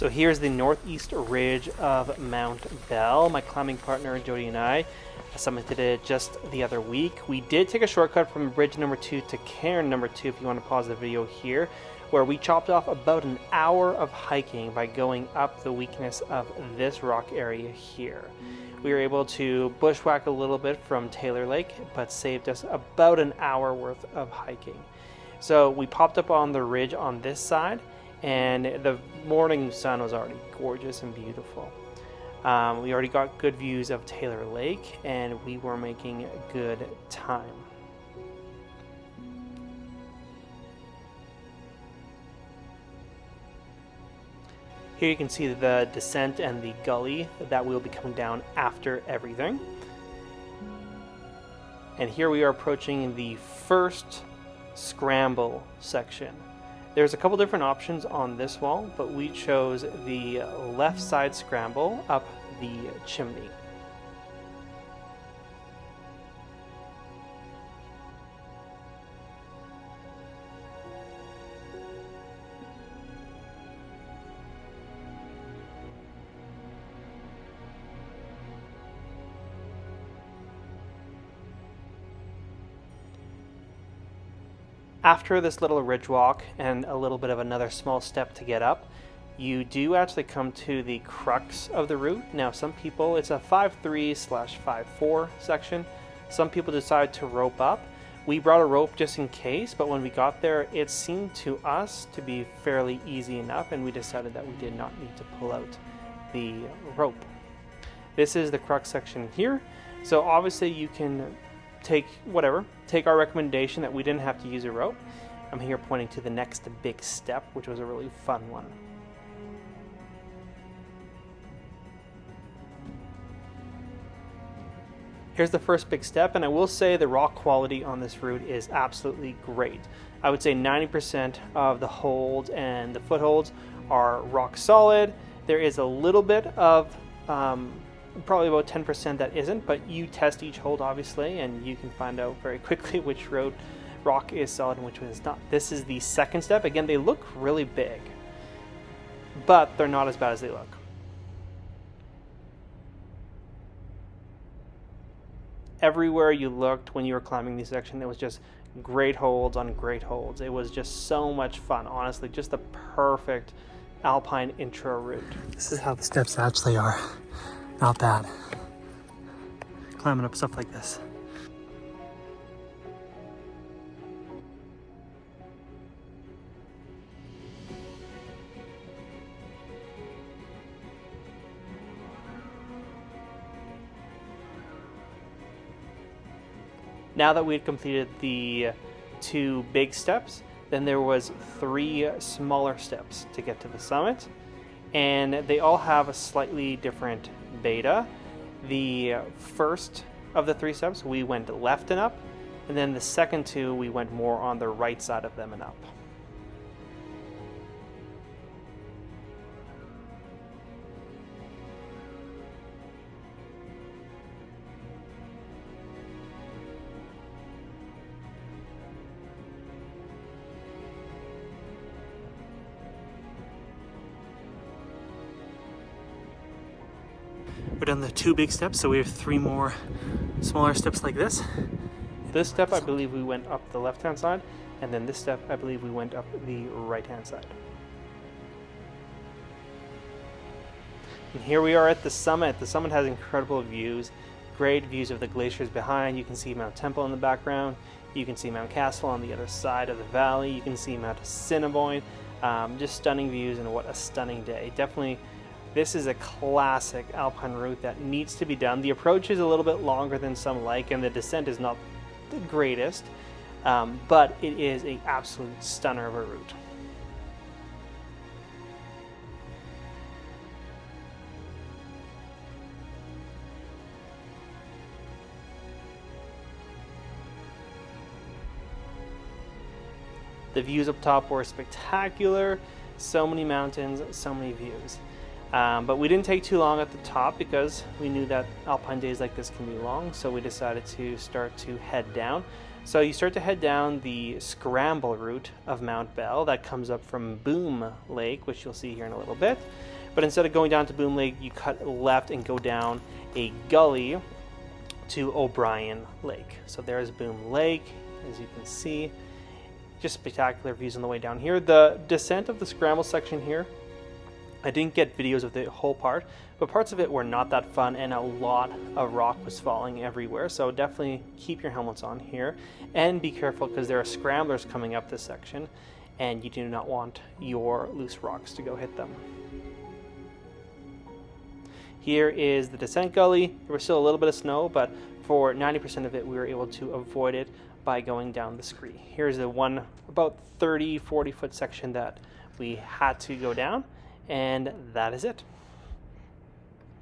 So here's the northeast ridge of Mount Bell. My climbing partner Jody and I summited it just the other week. We did take a shortcut from bridge number 2 to cairn number 2, if you want to pause the video here, where we chopped off about an hour of hiking by going up the weakness of this rock area here. We were able to bushwhack a little bit from Taylor Lake, but saved us about an hour worth of hiking. So we popped up on the ridge on this side, and the morning sun was already gorgeous and beautiful. We already got good views of Taylor Lake, and we were making good time. Here you can see the descent and the gully that will be coming down after everything. And here we are approaching the first scramble section. There's a couple different options on this wall, but we chose the left side scramble up the chimney. After this little ridge walk and a little bit of another small step to get up, you do actually come to the crux of the route. Now some people, it's a 5.3/5.4 section. Some people decide to rope up. We brought a rope just in case, but when we got there, it seemed to us to be fairly easy enough, and we decided that we did not need to pull out the rope. This is the crux section here. So obviously you can take our recommendation that we didn't have to use a rope. I'm here pointing to the next big step, which was a really fun one. Here's the first big step, and I will say the rock quality on this route is absolutely great. I would say 90% of the hold and the footholds are rock solid. There is a little bit of probably about 10% that isn't, but you test each hold obviously, and you can find out very quickly which rock is solid and which one is not. This is the second step. Again, they look really big, but they're not as bad as they look. Everywhere you looked when you were climbing this section, there was just great holds on great holds. It was just so much fun, honestly, just the perfect Alpine intro route. This is how the steps actually are. Not bad. Climbing up stuff like this. Now that we had completed the 2 big steps, then there was 3 smaller steps to get to the summit, and they all have a slightly different beta. The first of the 3 steps we went left and up, and then the second 2 we went more on the right side of them and up. We're done the 2 big steps, so we have 3 more smaller steps like this. This step, I believe we went up the left-hand side, and then this step, I believe we went up the right-hand side. And here we are at the summit. The summit has incredible views, great views of the glaciers behind. You can see Mount Temple in the background. You can see Mount Castle on the other side of the valley. You can see Mount Assiniboine. Just stunning views, and what a stunning day. Definitely. This is a classic Alpine route that needs to be done. The approach is a little bit longer than some like, and the descent is not the greatest, but it is an absolute stunner of a route. The views up top were spectacular. So many mountains, so many views. But we didn't take too long at the top because we knew that Alpine days like this can be long, so we decided to start to head down. So you start to head down the scramble route of Mount Bell that comes up from Boom Lake, which you'll see here in a little bit. But instead of going down to Boom Lake, you cut left and go down a gully to O'Brien Lake. So there's Boom Lake, as you can see. Just spectacular views on the way down here. The descent of the scramble section here, I didn't get videos of the whole part, but parts of it were not that fun and a lot of rock was falling everywhere. So definitely keep your helmets on here and be careful because there are scramblers coming up this section and you do not want your loose rocks to go hit them. Here is the descent gully. There was still a little bit of snow, but for 90% of it, we were able to avoid it by going down the scree. Here's the one about 30-40 foot section that we had to go down, and that is it.